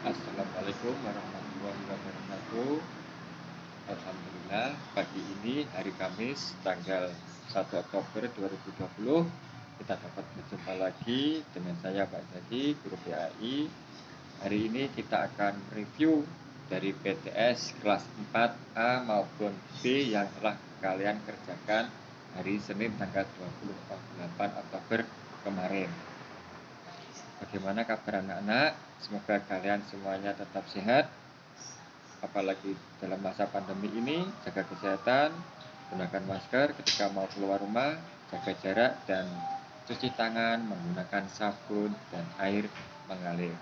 Assalamualaikum warahmatullahi wabarakatuh. Alhamdulillah, pagi ini hari Kamis tanggal 1 Oktober 2020 kita dapat berjumpa lagi dengan saya Pak Zaki, guru PAI. Hari ini kita akan review dari PTS kelas 4A maupun B yang telah kalian kerjakan hari Senin tanggal 28 Oktober kemarin. Bagaimana kabar anak-anak? Semoga kalian semuanya tetap sehat. Apalagi dalam masa pandemi ini, jaga kesehatan, gunakan masker ketika mau keluar rumah, jaga jarak, dan cuci tangan menggunakan sabun dan air mengalir.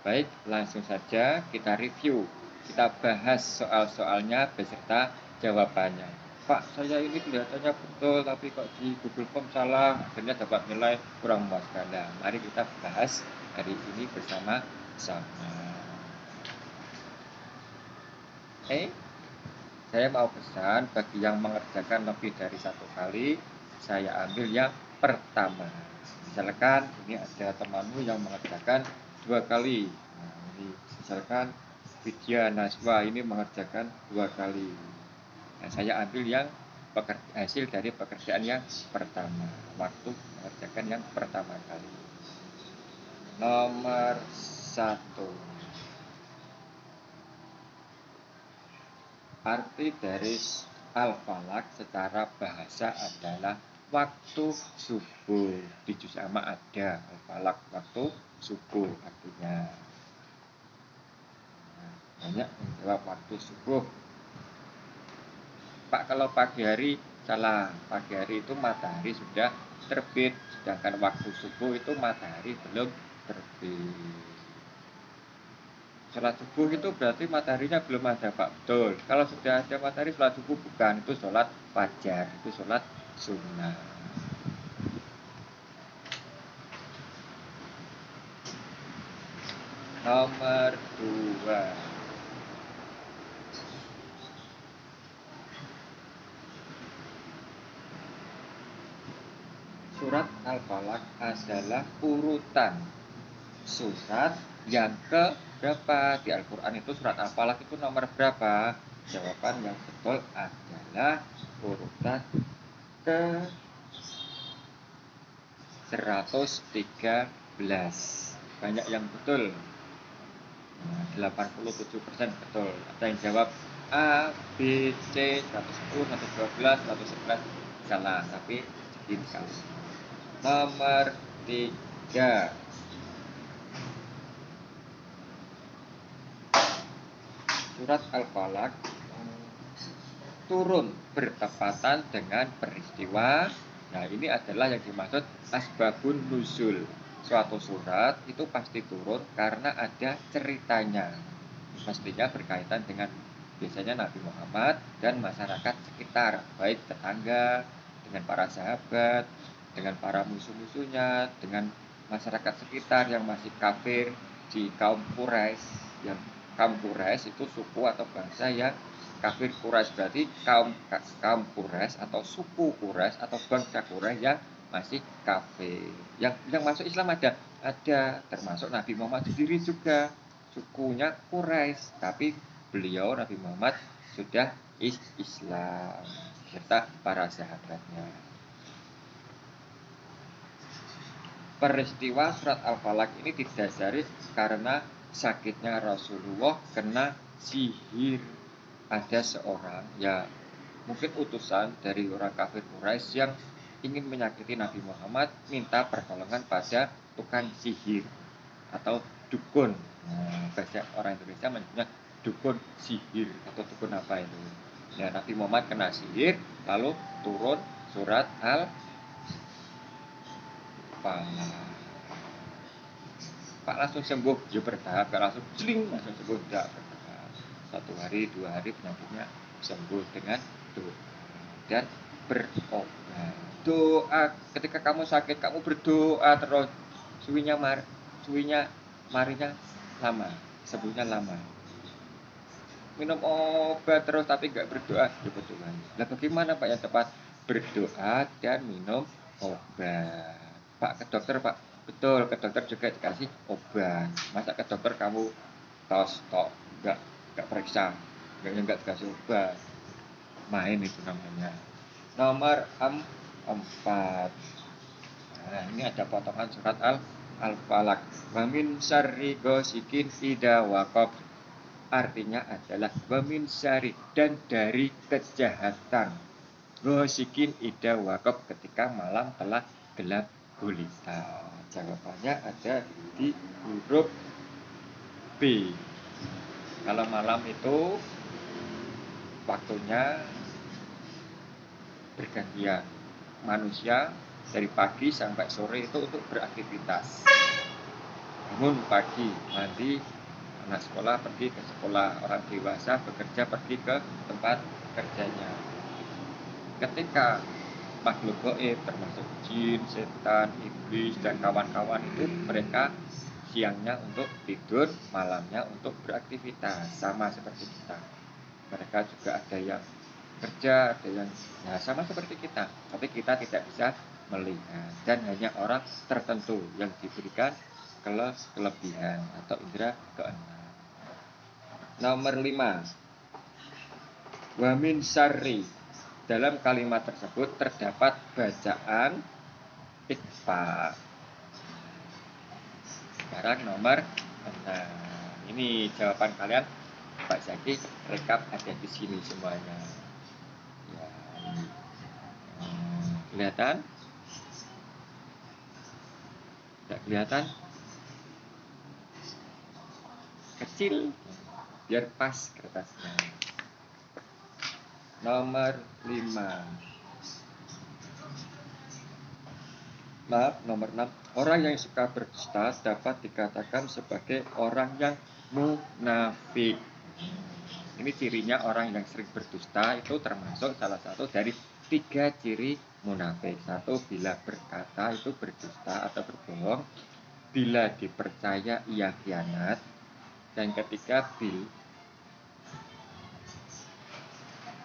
Baik, langsung saja kita review. Kita bahas soal-soalnya beserta jawabannya. Pak, saya ini kelihatannya betul, tapi kok di Google Form salah, akhirnya dapat nilai kurang memuaskan. Nah, mari kita bahas hari ini bersama-sama. Saya mau pesan bagi yang mengerjakan lebih dari satu kali, saya ambil yang pertama. Misalkan ini ada temanmu yang mengerjakan 2 kali. Nah, ini misalkan Vidya Naswa ini mengerjakan 2 kali. Nah, saya ambil yang hasil dari pekerjaan yang pertama, waktu mengerjakan yang pertama kali. Nomor 1. Arti dari al-falak secara bahasa adalah waktu subuh. Di juz amma ada al-falak, waktu subuh artinya. Banyak menjawab waktu subuh. Pak, kalau pagi hari salah. Pagi hari itu matahari sudah terbit, sedangkan waktu subuh itu matahari belum terbit. Sholat subuh itu berarti mataharinya belum ada, Pak. Betul. Kalau sudah ada matahari, sholat subuh bukan. Itu sholat fajar. Itu sholat sunnah. Nomor 2. Surat Al-Falaq adalah urutan surat yang ke berapa di Al-Quran. Itu surat Al-Falaq itu nomor berapa? Jawaban yang betul adalah urutan ke 113. Banyak yang betul. 87% betul. Ada yang jawab A, B, C, 110, 112, 111 salah, tapi sedikit. Nomor 3. Surat Al-Falaq turun bertepatan dengan peristiwa. Nah, ini adalah yang dimaksud asbabun nuzul. Suatu surat itu pasti turun karena ada ceritanya. Pastinya berkaitan dengan biasanya Nabi Muhammad dan masyarakat sekitar, baik tetangga, dengan para sahabat, dengan para musuh-musuhnya, dengan masyarakat sekitar yang masih kafir di kaum Quraisy. Yang kaum Quraisy itu suku atau bangsa yang kafir. Quraisy berarti kaum Quraisy atau suku Quraisy atau bangsa Quraisy yang masih kafir. Yang masuk Islam ada termasuk Nabi Muhammad sendiri juga. Sukunya Quraisy, tapi beliau Nabi Muhammad sudah Islam serta para sahabatnya. Peristiwa surat Al-Falaq ini didasari karena sakitnya Rasulullah kena sihir. Ada seorang, ya mungkin utusan dari orang kafir Quraisy yang ingin menyakiti Nabi Muhammad, minta pertolongan pada tukang sihir atau dukun. Nah, bahasa orang Indonesia menyebutnya dukun sihir atau dukun apa itu. Ya, Nabi Muhammad kena sihir, lalu turun surat Al-Falaq. Pak langsung sembuh, ya bertahap, gak langsung celing langsung sembuh, tidak bertahap. 1 hari, 2 hari penyakitnya sembuh dengan doa dan berobat. Doa ketika kamu sakit, kamu berdoa terus, suwinya marinya lama, sembuhnya lama. Minum obat terus tapi gak berdoa, ya betul. Nah, bagaimana Pak yang tepat? Berdoa dan minum obat. Pak, ke dokter Pak. Betul, ke dokter juga dikasih obat. Masa ke dokter kamu tos tok, nggak periksa, nggak dikasih obat, main itu namanya. Nomor 4. Nah, ini ada potongan surat Al-Falaq. Wa min syarri ghasikin idza waqab. Artinya adalah wa min syarri, dan dari kejahatan ghasikin idza waqab, ketika malam telah gelap gulita. Jawabannya ada di huruf B. Kalau malam itu waktunya bergantian. Manusia dari pagi sampai sore itu untuk beraktivitas. Bangun pagi, mandi, anak sekolah pergi ke sekolah, orang dewasa bekerja pergi ke tempat kerjanya. Ketika makhluk gaib termasuk jin, setan, iblis, dan kawan-kawan itu, mereka siangnya untuk tidur, malamnya untuk beraktivitas, sama seperti kita. Mereka juga ada yang kerja, ada yang sama seperti kita, tapi kita tidak bisa melihat, dan hanya orang tertentu yang diberikan kelebihan atau indera keenam. Nomor 5. Wa min syarri. Dalam kalimat tersebut terdapat bacaan ikhfa. Sekarang nomor 6. Ini jawaban kalian, Pak Zaki rekap ada di sini semuanya. Ya, kelihatan? Tidak kelihatan? Kecil, biar pas kertasnya. Nomor 5. Nomor 6. Orang yang suka berdusta dapat dikatakan sebagai orang yang munafik. Ini cirinya orang yang sering berdusta itu termasuk salah satu dari 3 ciri munafik. 1. Bila berkata itu berdusta atau berbohong. Bila dipercaya ia khianat. Dan ketiga,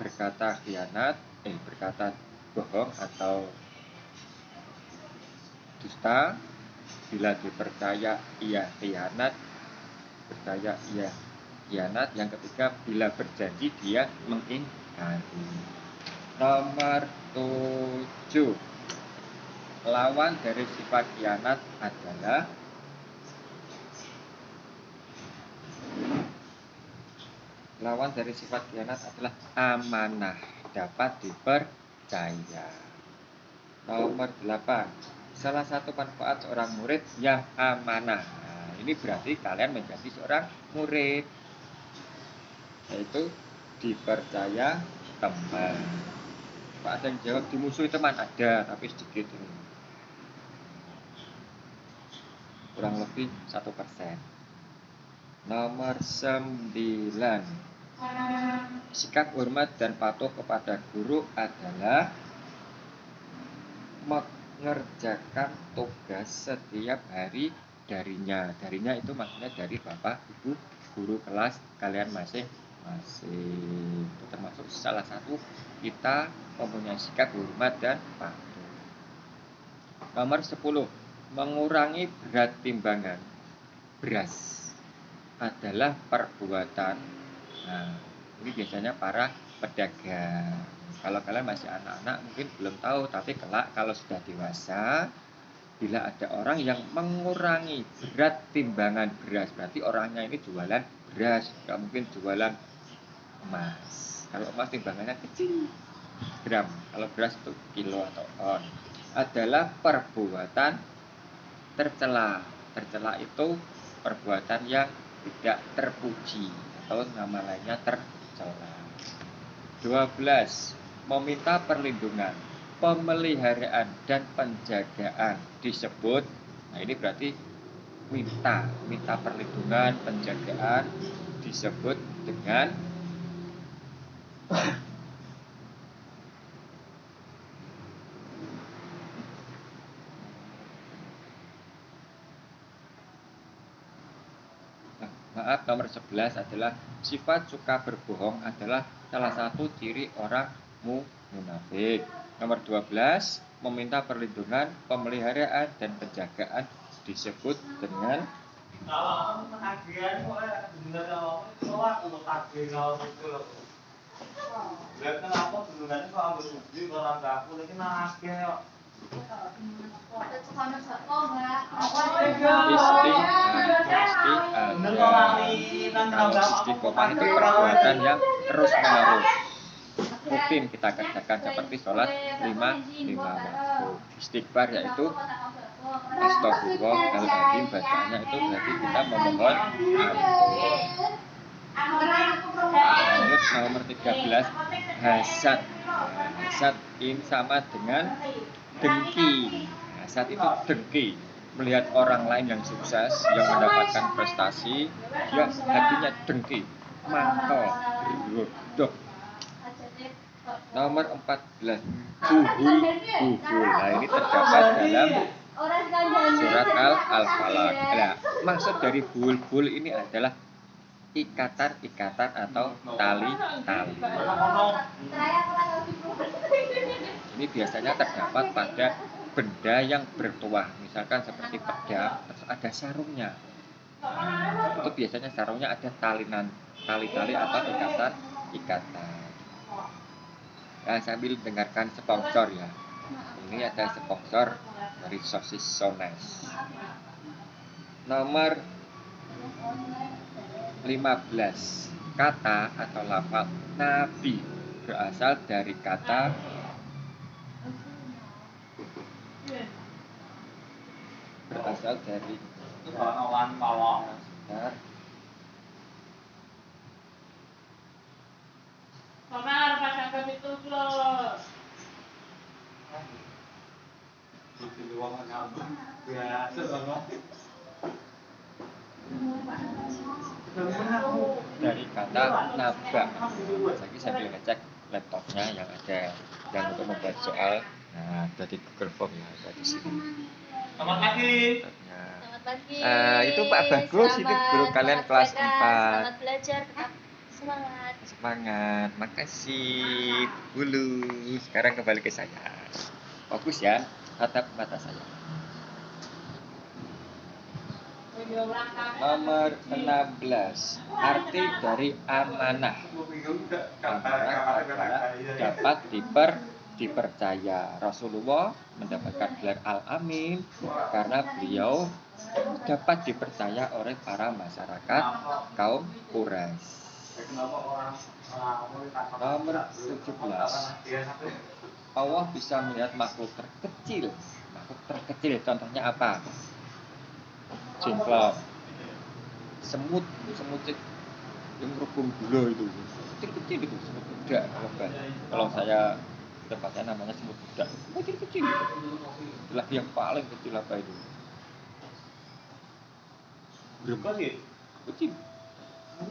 berkata khianat, berkata bohong atau dusta. Bila dipercaya ia khianat, percaya ia khianat. Yang ketiga, bila berjanji dia mengingkari. Nomor 7. Lawan dari sifat khianat adalah amanah, dapat dipercaya. Nomor 8. Salah satu manfaat seorang murid yang amanah. Nah, ini berarti kalian menjadi seorang murid, yaitu dipercaya teman. Pak ada yang jawab dimusuhi teman, ada tapi sedikit ini, kurang lebih 1%. Nomor 9. Sikap hormat dan patuh kepada guru adalah mengerjakan tugas setiap hari darinya. Darinya itu maksudnya dari bapak ibu guru kelas kalian masing-masing. Itu termasuk salah satu kita mempunyai sikap hormat dan patuh. Nomor 10. Mengurangi berat timbangan beras adalah perbuatan. Nah, ini biasanya para pedagang. Kalau kalian masih anak-anak mungkin belum tahu, tapi kelak kalau sudah dewasa, bila ada orang yang mengurangi berat timbangan beras, berarti orangnya ini jualan beras, nggak mungkin jualan emas. Kalau emas timbangannya kecil, gram. Kalau beras itu kilo atau on. Adalah perbuatan tercela. Tercela itu perbuatan yang tidak terpuji atau nama lainnya tercela. 12. Meminta perlindungan, pemeliharaan dan penjagaan disebut. Nah, ini berarti minta perlindungan, penjagaan disebut dengan nomor 11 adalah sifat suka berbohong adalah salah satu ciri orang munafik. Nomor 12, meminta perlindungan, pemeliharaan dan penjagaan disebut dengan Kalau istiqomah itu perbuatan yang terus menerus rutin kita kerjakan seperti sholat 5 waktu. Istighfar yaitu Astagfirullahaladzim, bacaannya itu berarti kita memohon ampun. Lanjut nomor 13, hasad. Hasad ini sama dengan dengki. Hasad itu dengki, melihat orang lain yang sukses, yang mendapatkan prestasi, dia hatinya dengki, mangkel, gerodok. Nomor 14, buhul. Nah, ini terdapat dalam surat Al-Falaq. Nah, maksud dari buhul ini adalah ikatan-ikatan atau tali-tali. Ini biasanya terdapat pada benda yang bertuah, misalkan seperti pedang, terus ada sarungnya. Itu biasanya sarungnya ada tali-tali atau ikatan-ikatan. Nah, sambil dengarkan sponsor ya. Ini ada sponsor dari sosis Sones. Nomor 15, kata atau lafaz nabi berasal dari kata naba. Lagi sambil ngecek laptopnya yang ada yang untuk membuat soal. Nah, ada di Google Form ya, ada di sini. Selamat pagi. Selamat pagi. Itu Pak Bagus, ini guru kalian kelas 4. Selamat belajar, tetap semangat. Semangat, makasih dulu. Sekarang kembali ke saya. Fokus ya, tatap mata saya. Nomor 16, arti dari amanah. Amanah adalah dapat dipercaya. Rasulullah mendapatkan gelar Al-Amin karena beliau dapat dipercaya oleh para masyarakat kaum Quraisy. Nomor 17, Allah bisa melihat makhluk terkecil. Makhluk terkecil contohnya apa? Jengklok, semut yang rubung gula itu, kecil itu, semut budak. Kalau saya tempatnya namanya semut budak, kecil. Lagi yang paling kecil apa itu? Kecil.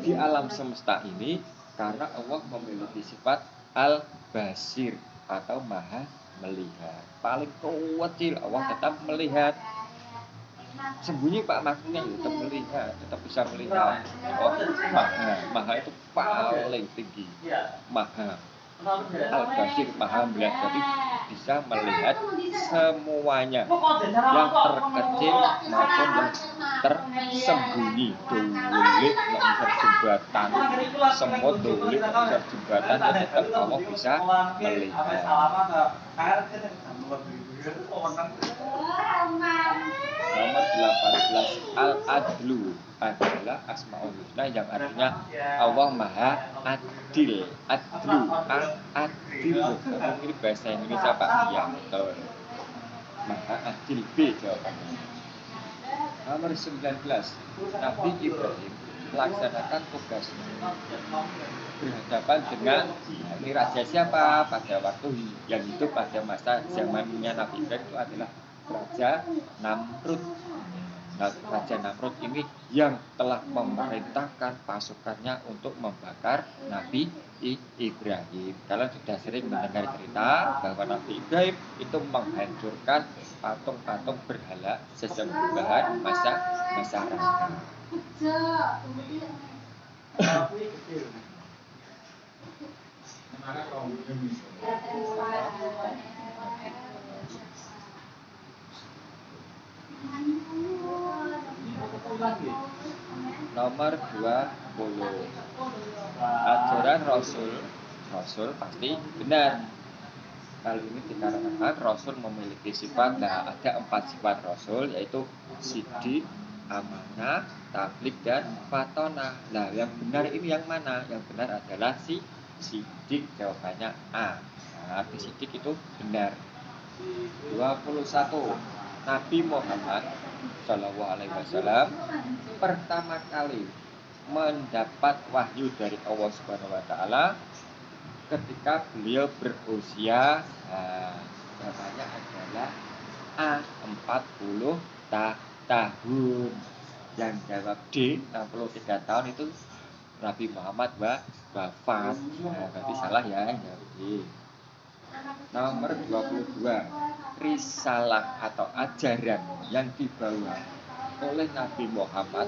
Di alam semesta ini, karena Allah memiliki sifat Al-Basir atau Maha melihat. Paling kecil Allah tetap melihat. Sembunyi Pak makhluknya tetap melihat, tetap bisa melihat. Oh, Maha itu paling tinggi. Maha Al-Basir, Maha melihat, jadi bisa melihat semuanya, yang terkecil maupun yang tersembunyi. Dolik nggak bisa jembatan, semut dolik nggak bisa jembatan, tetap Allah bisa melihat. Nomor 18, Al-Adlu adalah Asmaul Husna yang artinya Allah Maha Adil. Adlu, Adil. Ini bahasa Indonesia Pak? Iya, betul. Maha Adil B jawabannya. Nomor 19, Nabi Ibrahim melaksanakan tugasnya berhadapan dengan ini raja siapa pada waktu yang hidup pada masa zamannya Nabi Ibrahim itu adalah Raja Namrud. Nah, Raja Namrud ini yang telah memerintahkan pasukannya untuk membakar Nabi Ibrahim. Kalian sudah sering mendengar cerita bahwa Nabi Ibrahim itu menghancurkan patung-patung berhala sesembahan masyarakat. Nomor 20, Ajaran Rasul pasti benar. Kali ini dikarenakan Rasul memiliki sifat, ada 4 sifat Rasul, yaitu sidik, amanah, tabligh, dan fatonah. Nah, yang benar ini yang mana? Yang benar adalah sidik, jawabannya A. Nah, arti sidik itu benar. 21. Nabi Muhammad Shallallahu Alaihi Wasallam pertama kali mendapat wahyu dari Allah Subhanahu Wa Taala ketika beliau berusia, jawabannya adalah A, 40 tahun. Yang jawab D, 63 tahun itu Nabi Muhammad wafat. Berarti salah ya, jawab D. Nomor 22. Risalah atau ajaran yang dibawa oleh Nabi Muhammad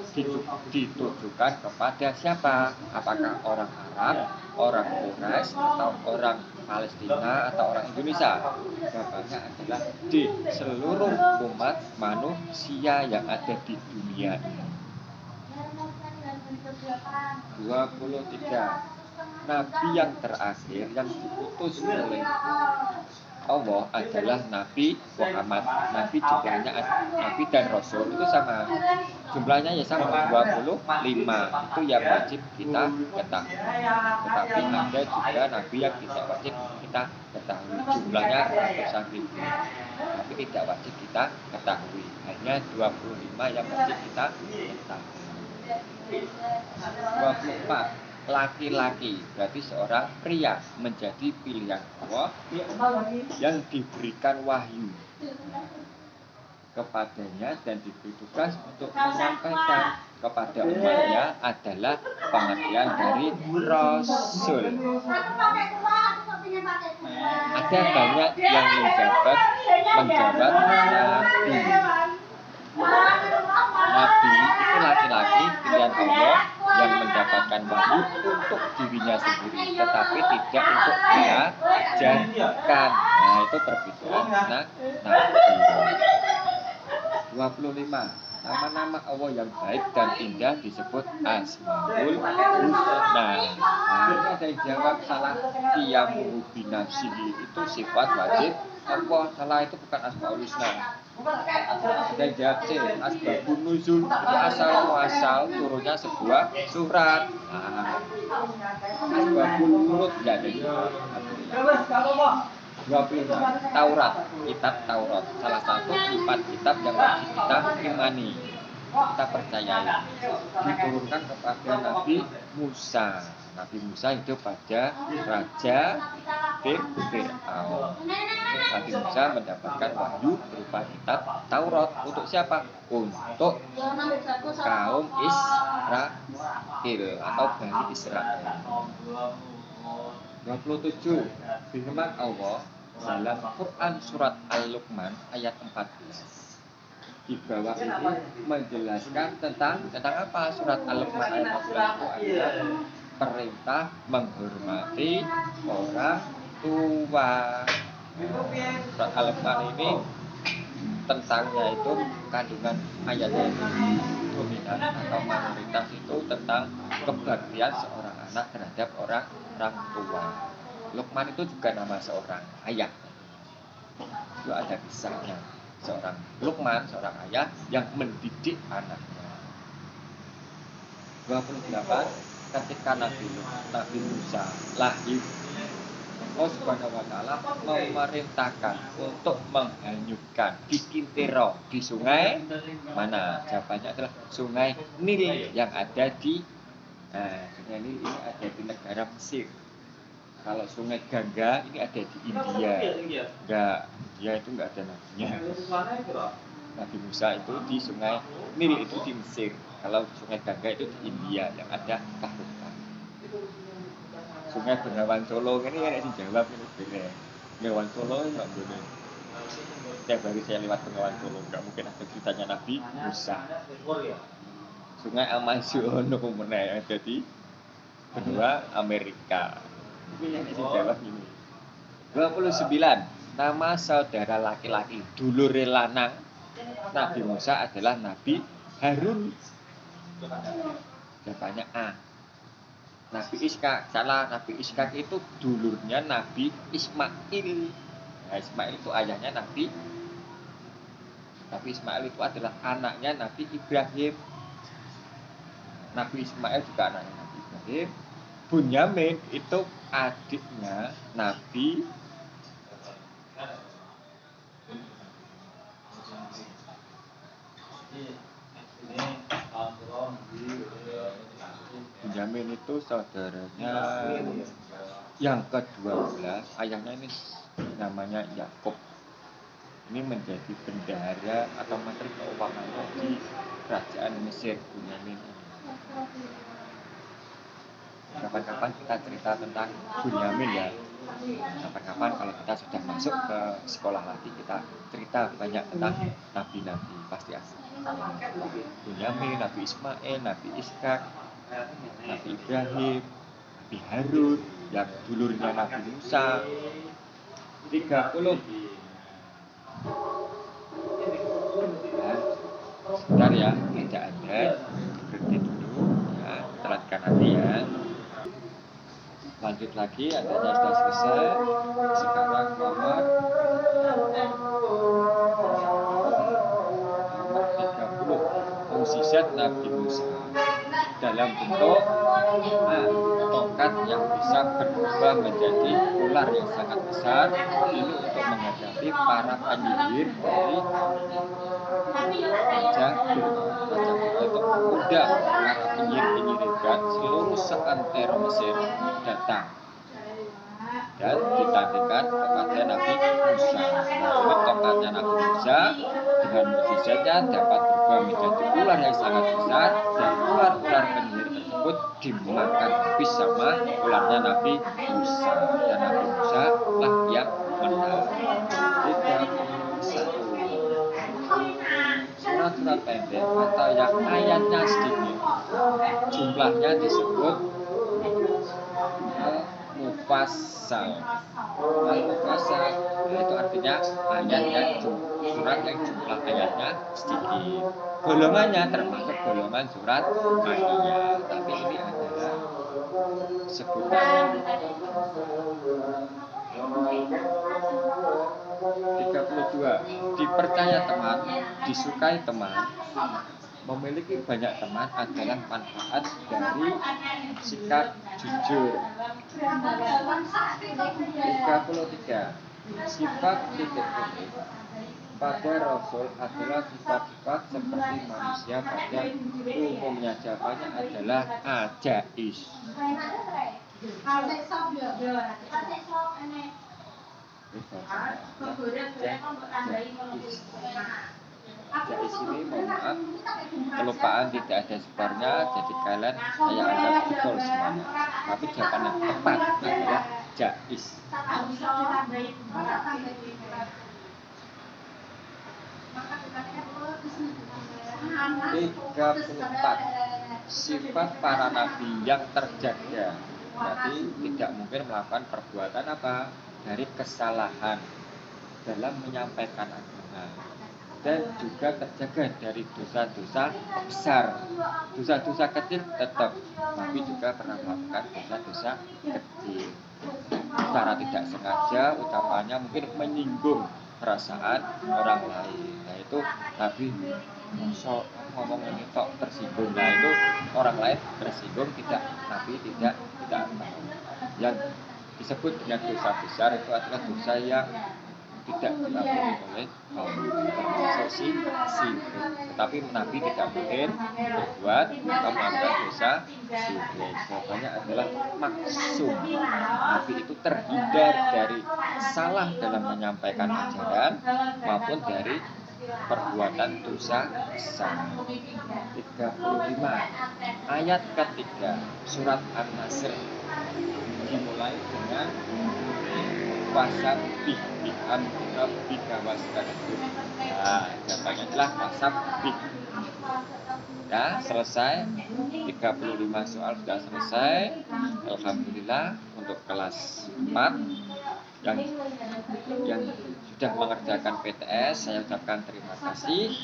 ditujukan kepada siapa? Apakah orang Arab, orang Quraisy, atau orang Palestina, atau orang Indonesia? Jawabannya adalah D, seluruh umat manusia yang ada di dunia ini. 23. Nabi yang terakhir yang diutus oleh Allah adalah Nabi Muhammad. Nabi jumlahnya, Nabi dan Rasul itu sama, jumlahnya ya sama, 25. Itu yang wajib kita ketahui. Tetapi ada juga Nabi yang tidak wajib kita ketahui, jumlahnya ratusan ribu, tapi tidak wajib kita ketahui. Hanya 25 yang wajib kita ketahui. 24. Laki-laki, berarti seorang pria, menjadi pilihan Allah yang diberikan wahyu kepadanya dan diberi tugas untuk menyampaikan kepada umatnya adalah pengertian dari Rasul. Ada banyak yang menjabat Nabi. Nabi itu laki-laki pilihan Allah yang mendapatkan wahyu untuk dirinya sendiri, tetapi tidak untuk diajarkan. Nah, itu perbedaan Nabi. 25. Nama-nama Allah yang baik dan indah disebut Asmaul Husna. Nah, ini ada yang jawab salah. Qiyamuhu binafsihi itu sifat wajib Allah. Salah, itu bukan Asmaul Husna. Ada yang jawab C, asbabun nuzul, itu asal turunnya sebuah surat. Nah, asbabun nurut tidak ada jawab. 25. Taurat, kitab Taurat, salah satu 4 kitab yang wajib kita imani, kita percayai. Diturunkan kepada Nabi Musa. Nabi Musa hidup pada Raja Fir'aun. Nabi Musa mendapatkan wahyu berupa kitab Taurat. Untuk siapa? Untuk kaum Israel atau Bani Israel. 27. Firman Allah dalam Quran surat Al-Luqman ayat 14. Di bawah ini menjelaskan tentang apa? Surat Al-Luqman ayat 14 itu adalah perintah menghormati orang tua. Surat Al-Luqman ini tentangnya itu kandungan ayatnya itu dominan atau mayoritas itu tentang kebaktian seorang anak terhadap orang tua. Luqman itu juga nama seorang ayah. Itu ada kisahnya seorang Luqman, seorang ayah yang mendidik anaknya. 28. Ketika Nabi Musa lahir, Allah Subhanahu wa Ta'ala memerintahkan untuk menghanyutkan di Kintero, di sungai mana? Jawabannya adalah sungai Nil yang ada di sungai Nil ini ada di negara Mesir. Kalau sungai Gangga ini ada di India. India itu enggak ada nabinya. Nabi Musa itu di sungai Nil itu di Mesir. Kalau sungai Gangga itu di India yang ada Kahutang. Sungai Bengawan Solo ini yang sih jawab ini bener. Bengawan Solo enggak boleh. Setiap hari saya lewat Bengawan Solo, enggak mungkin ada ceritanya Nabi Musa. Sungai Amazon mana yang ada di benua Amerika. Ini yang sih jawab ini. 29. Nama saudara laki-laki dulure lanang Nabi Musa adalah Nabi Harun. Jawabannya A, Nabi Ishak, salah. Nabi Ishak itu dulurnya Nabi Ismail. Nah, Ismail itu ayahnya Nabi Ismail itu adalah anaknya Nabi Ibrahim. Nabi Ismail juga anaknya Nabi Ibrahim. Bunyamin itu adiknya Nabi Bunyamin itu saudaranya yang ke-12. Ayahnya ini namanya Yakub. Ini menjadi bendahara atau menteri keuangan di kerajaan Mesir. Bunyamin ini. Kapan-kapan kita cerita tentang Bunyamin ya. Kapan-kapan kalau kita sudah masuk ke sekolah lagi, kita cerita banyak tentang nabi-nabi. Pasti asik. Bunyamin, Nabi Ismail, Nabi Ishak, Nabi Ibrahim, Nabi Harun, yang dulurnya Nabi Musa. 30. Ya, sebentar ya, tidak ada. Berhenti dulu ya, telatkan hati ya. Lanjut lagi, adanya sudah selesai. Sekarang nomor 30. Mukjizat Nabi Musa dalam bentuk tongkat yang bisa berubah menjadi ular yang sangat besar. Ini untuk menghadapi para penyihir dari Raja itu mudah para penyihir dan seluruh seantero Mesir datang dan ditandingkan kepada Nabi Musa. Lalu tongkatnya Nabi Musa dengan mukjizatnya dapat berubah menjadi ular yang sangat besar, dan ular-ular penyihir tersebut dimakan habis sama ularnya Nabi Musa, dan Nabi Musa lah yang menang. 31. Surat-surat pendek atau yang ayatnya sedikit, jumlahnya disebut mufassal. Al-mufassal itu artinya ayat yang surat yang jumlah ayatnya sedikit. Golongannya termasuk golongan surat Makkiyah, tapi ini adalah sebutan. 32. Dipercaya teman, disukai teman, memiliki banyak teman adalah manfaat dari sikap jujur. 33. Sifat titik-titik pada Rasul adalah sifat-sifat seperti manusia pada umumnya. Jawabannya adalah ajais. Jais ini, mohon maaf, kelupaan tidak ada sebarnya, jadi kalian saya anggap betul semuanya. Tapi jawaban yang tepat adalah jais. 34. Sifat para nabi yang terjaga, berarti tidak mungkin melakukan perbuatan apa? Dari kesalahan dalam menyampaikan agama, dan juga terjaga dari dosa-dosa besar. Dosa-dosa kecil tetap, tapi juga pernah melakukan dosa-dosa kecil secara tidak sengaja, ucapannya mungkin menyinggung perasaan orang lain. Nah itu Nabi ngomong ini kok tersinggung. Nah itu orang lain tersinggung, Nabi tidak tahu. Yang disebut dengan dosa besar itu adalah dosa yang tidak diampuni oleh kaum, termasuk syirik. Tetapi Nabi tidak mungkin berbuat atau melakukan dosa syirik. Jawabannya adalah maksum. Nabi itu terhindar dari salah dalam menyampaikan ajaran maupun dari perbuatan dosa besar. 35. Ayat ketiga surat An-Nasr dimulai dengan wasabbih bihamdi rabbika wastaghfir. Nah, jawabannya adalah wasabbih. Ya, selesai. 35 soal sudah selesai. Alhamdulillah untuk kelas 4 yang sudah mengerjakan PTS, saya ucapkan terima kasih.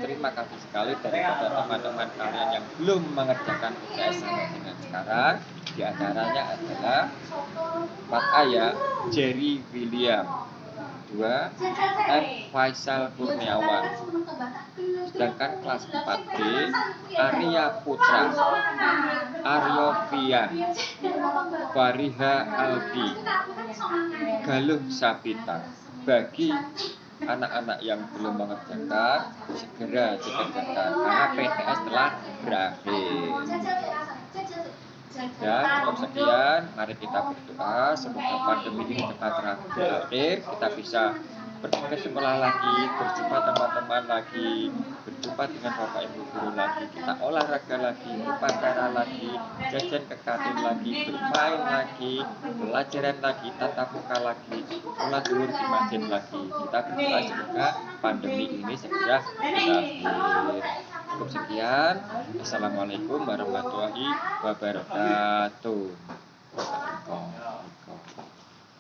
Terima kasih sekali daripada teman-teman kalian yang belum mengerjakan PTS sampai dengan sekarang. Di antaranya adalah 4A ya, Jerry William. 2, F. Faisal Kurniawan. Sedangkan kelas 4B, Arya Putra, Aryo Fian, Fariha Aldi, Galuh Sabita. Bagi anak-anak yang belum mengerjakan, segera dikerjakan karena PTS telah berakhir. Ya, cukup sekian. Mari kita berdoa semoga pandemi ini cepat berakhir. Kita bisa pergi ke sekolah lagi, berjumpa teman-teman lagi, berjumpa dengan bapak ibu guru lagi, kita olahraga lagi, upacara lagi, jajan ke kantin lagi, bermain lagi, pelajaran lagi, tatap muka lagi, sholat zuhur di masjid lagi. Kita berdoa semoga pandemi ini segera berakhir. Cukup sekian. Assalamualaikum warahmatullahi wabarakatuh.